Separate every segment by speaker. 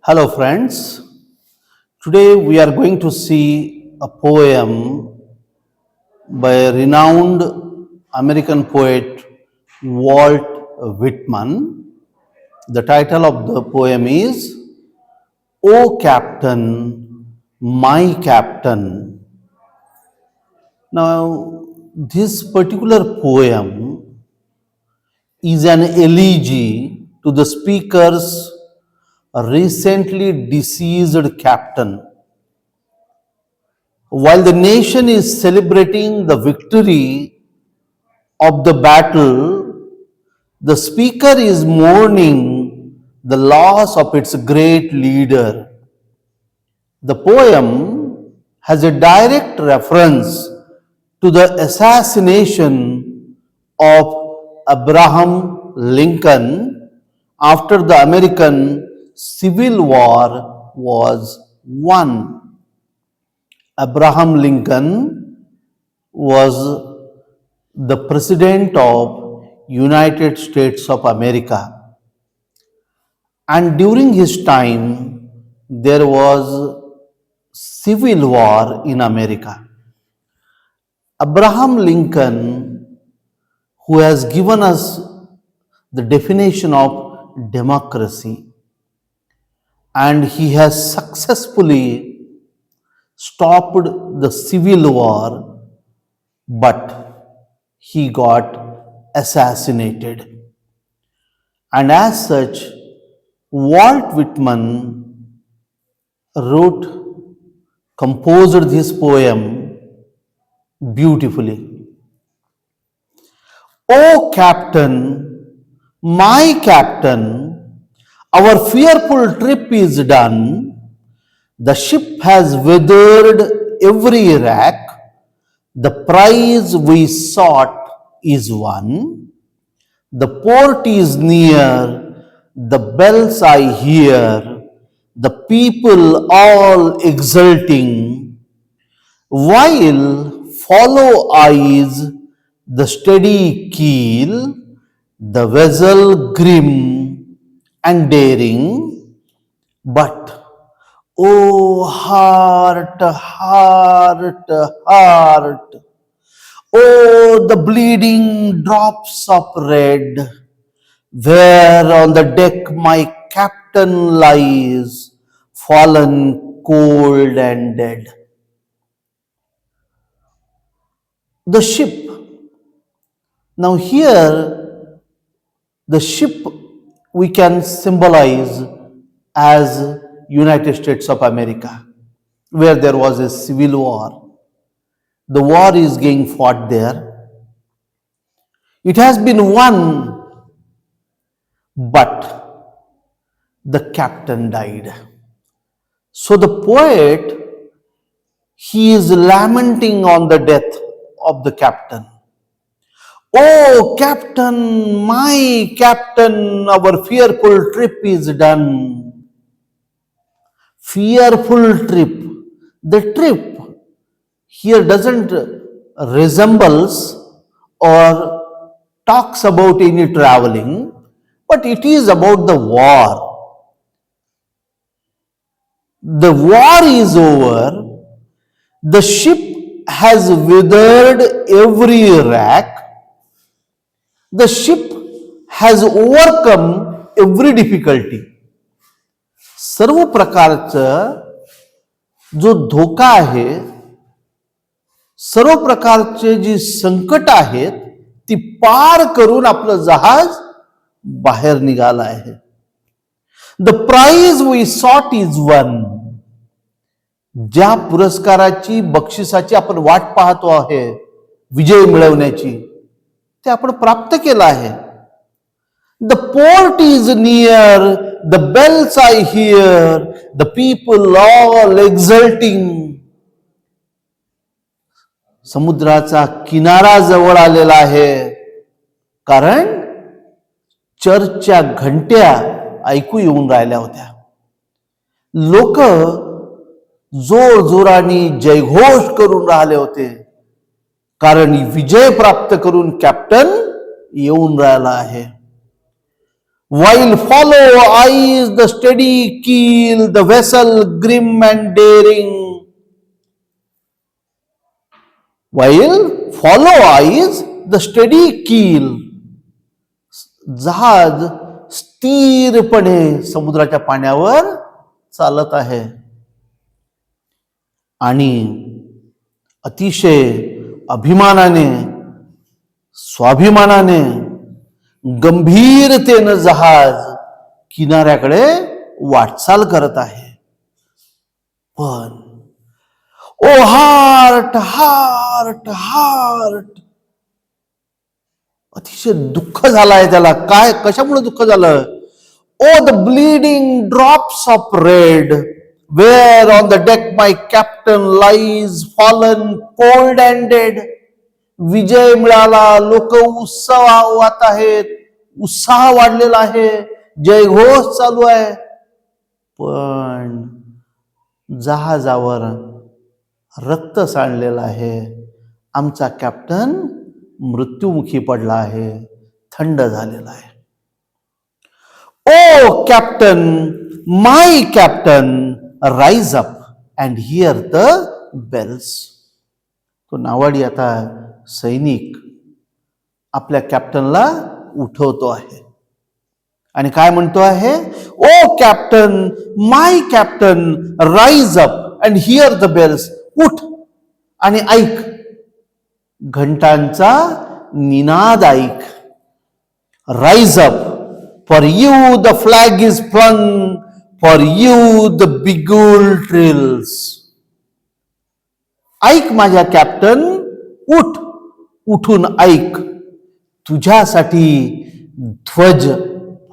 Speaker 1: Hello, friends. Today we are going to see a poem by a renowned American poet Walt Whitman. The title of the poem is O Captain, My Captain. Now, this particular poem is an elegy to the speaker's recently deceased captain. While the nation is celebrating the victory of the battle, the speaker is mourning the loss of its great leader. The poem has a direct reference to the assassination of Abraham Lincoln after the American Civil War was won. Abraham Lincoln was the president of United States of America, and during his time there was civil war in America. Abraham Lincoln, who has given us the definition of democracy, and he has successfully stopped the civil war, but he got assassinated. And as such, Walt Whitman composed this poem beautifully. O Captain, my Captain, our fearful trip is done. The ship has weathered every wreck. The prize we sought is won. The port is near. The bells I hear. The people all exulting. While follow eyes the steady keel, the vessel grim and daring. But oh heart, heart, heart, oh the bleeding drops of red, where on the deck my captain lies, fallen cold and dead. The ship. Now here, the ship we can symbolize as United States of America, where there was a civil war. The war is being fought there. It has been won, but the captain died. So the poet, he is lamenting on the death of the captain. Oh captain, my captain, our fearful trip is done. Fearful trip. The trip here doesn't resembles or talks about any traveling, but it is about the war. The war is over. The ship has weathered every wreck. The ship has overcome every difficulty. सर्व प्रकारचं जो धोका आहे, सर्व प्रकारचे जी संकट आहेत ती पार करून आपलं जहाज बाहेर निघालं आहे. The prize we sought is one. ज्या पुरस्काराची, बक्षिसाची आपण वाट पाहतो आहे, विजय मिळवण्याची, ते आपण प्राप्त केलं आहे. The port is near, the bells I hear, the people all exulting. समुद्राचा किनारा जवळ आलेला आहे, कारण चर्चच्या घंट्या ऐकू येऊन राहिल्या होत्या. लोक जोर जोराने जयघोष करून राहिले होते, कारण विजय प्राप्त करून कॅप्टन येऊन राहिला आहे. while follow eyes the steady keel, the vessel grim and daring. While follow eyes the steady keel, जहाज स्थिरपणे समुद्राच्या पाण्यावर चालत आहे आणि अतिशय अभिमानाने, स्वाभिमानाने, गंभीरतेनं जहाज किनाऱ्याकडे वाटचाल करत आहे. पण ओ हार्ट हार्ट हार्ट, अतिशय दुःख झालंय त्याला. काय, कशामुळे दुःख झालं? O the bleeding drops of red, where on the deck my captain lies fallen cold and dead. विजय मिळाला, लोक उत्सवात आहेत, उत्साह वाढलेला आहे, जयघोष चालू आहे. पण जहाजावर रक्त सांडलेलं आहे. आमचा कॅप्टन मृत्युमुखी पडला आहे, थंड झालेला आहे. O captain, my captain, rise up and hear the bells. तो नावाडी आता सैनिक आपल्या कॅप्टनला उठवतो आहे आणि काय म्हणतो आहे? O captain, my captain, rise up and hear the bells. उठ आणि ऐक, घंटांचा निनाद ऐक. Rise up, for you the flag is flung, for you the bugle trills. ऐक माझ्या कॅप्टन, उठ, उठून ऐक, तुझ्यासाठी ध्वज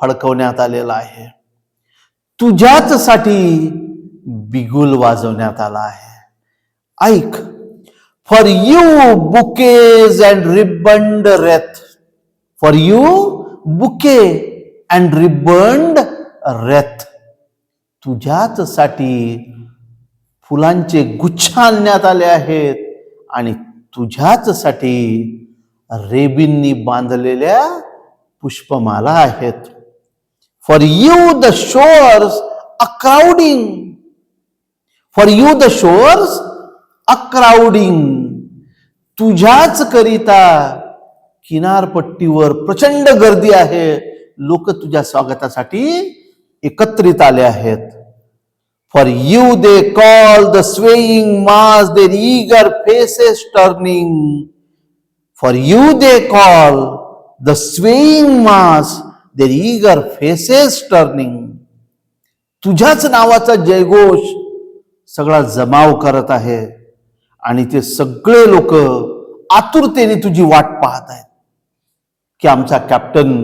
Speaker 1: फडकवण्यात आलेला आहे, तुझ्याच साठी बिगुल वाजवण्यात आला आहे. ऐक, for you bouquets and ribboned wreath, for you bouquet and ribboned wreath. तुझ्याच साठी फुलांचे गुच्छ आणण्यात आले आहेत आणि तुझ्याच साठी रेबींनी बांधलेल्या पुष्पमाला आहेत. For you the shores a crowding, for you the shores a crowding. तुझ्याच करिता किनारपट्टीवर प्रचंड गर्दी आहे, लोक तुझ्या स्वागतासाठी एकत्रित आले आहेत. For you they call the swaying mass, their eager faces turning. For you they call the swaying mass, their eager faces turning. तुझ्याच नावाचा जयघोष सगळा जमाव करत आहे आणि ते सगळे लोक आतुरतेने तुझी वाट पाहत आहेत की आमचा कॅप्टन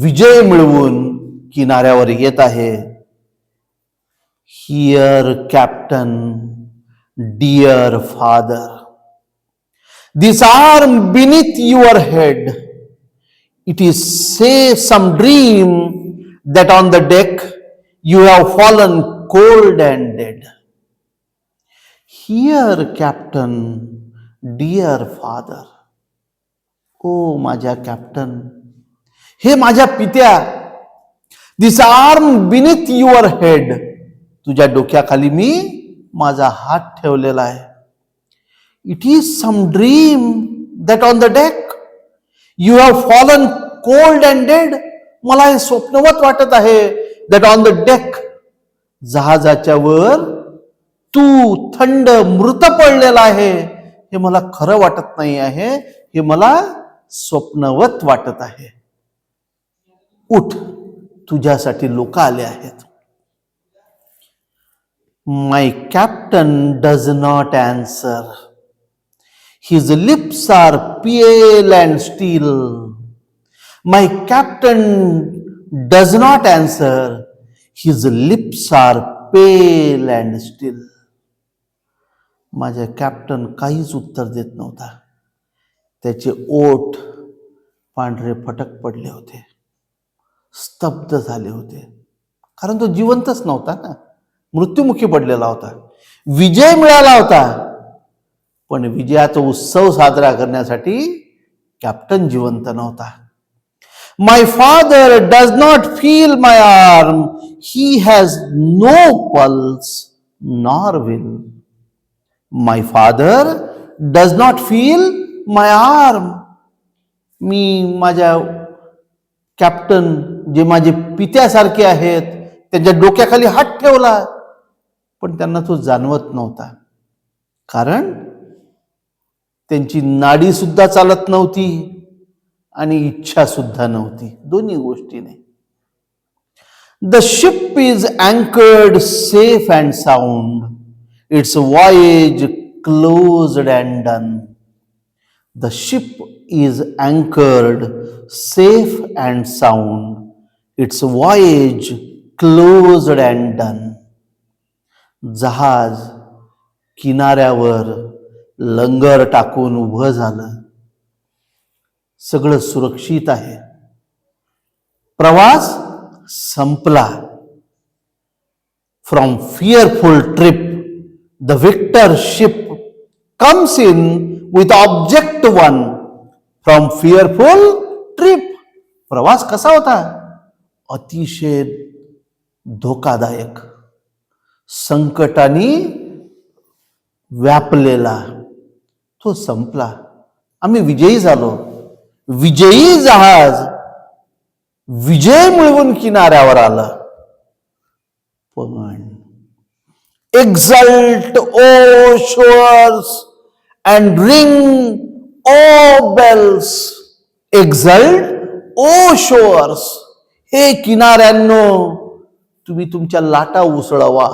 Speaker 1: विजय मिळवून किनाऱ्यावर येत आहे. Here captain, dear father, this arm beneath your head, it is say some dream that on the deck you have fallen cold and dead. Here, Captain, dear father. ओ माझ्या कॅप्टन, हे माझ्या पित्या, this arm beneath your head, तुझ्या डोक्याखाली मी माझा हात ठेवलेला आहे. It is some dream that on the deck you have fallen cold and dead. मला हे स्वप्नवत वाटत आहे. दॅट ऑन द डेक, जहाजाच्या वर तू थंड मृत पडलेला आहे. हे मला खरं वाटत नाही आहे, हे मला स्वप्नवत वाटत आहे. उठ, तुझ्यासाठी लोक आले आहेत. My captain does not answer, his lips are pale and still. My captain does not answer, his lips are pale and still. माझा कॅप्टन काहीच उत्तर देत नव्हता. त्याचे ओठ पांढरे फटक पडले होते, स्तब्ध झाले होते, कारण तो जिवंतच नव्हता ना, मृत्युमुखी पडलेला होता. विजय मिळाला होता, पण विजयाचा उत्सव साजरा करण्यासाठी कॅप्टन जिवंत नव्हता. My father does not feel my arm. He has no pulse nor will. My father does not feel my arm. मी माझ्या कॅप्टन जे माझे पित्यासारखे आहेत त्यांच्या डोक्याखाली हात ठेवला, पण त्यांना तो जाणवत नव्हता, कारण त्यांची नाडी सुद्धा चालत नव्हती आणि इच्छा सुद्धा नव्हती. दोन्ही गोष्टी नाही. The ship is anchored safe and sound. Its voyage closed and done. The ship is anchored safe and sound. Its voyage closed and done. जहाज किनाऱ्यावर लंगर टाकून उभं झालं. सगळं सुरक्षित आहे. प्रवास संपला. From fearful trip, the victor ship comes in with object one. From fearful trip. प्रवास कसा होता? अतिशय धोकादायक, संकटाने व्यापलेला. तो संपला. आम्ही विजयी झालो. विजयी जहाज विजय मिळवून किनाऱ्यावर आलं. पण एक्झल्ट ओ शोअर्स अँड रिंग ओ बेल्स. एक्झल्ट ओ शोअर्स. हे किनाऱ्यांनो, तुम्ही तुमच्या लाटा उसळवा.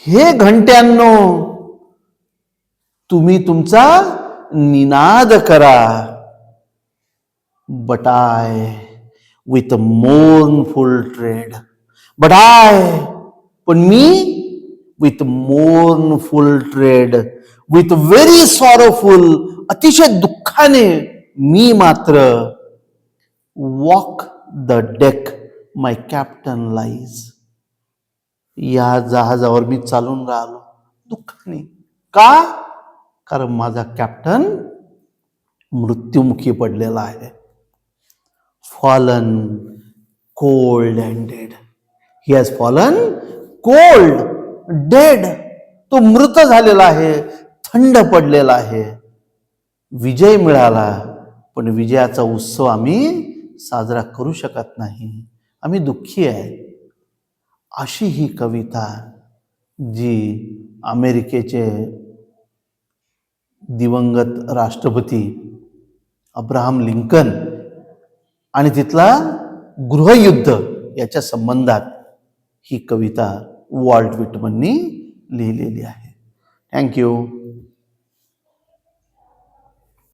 Speaker 1: हे घंट्यांनो, तुम्ही तुमचा निनाद करा. But I with mournful tread. But I, पण मी with mournful tread, with very sorrowful, अतिशय दुःखाने मी मात्र walk the deck my captain lies. या जहाजावर मी चालून राहिलो दुःखाने. का? कारण माझा कॅप्टन मृत्युमुखी पडलेला आहे. Fallen cold and dead. He has fallen cold dead. तो मृत झालेला आहे, थंड पडलेला आहे. विजय मिळाला, पण विजयाचा उत्सव आम्ही साजरा करू शकत नाही. आम्ही दुःखी आहे. अशी ही कविता जी अमेरिकेचे दिवंगत राष्ट्रपती अब्राहम लिंकन आणि तिथला गृहयुद्ध याच्या संबंधात ही कविता वॉल्ट व्हिटमननी लिहिलेली आहे. थँक्यू.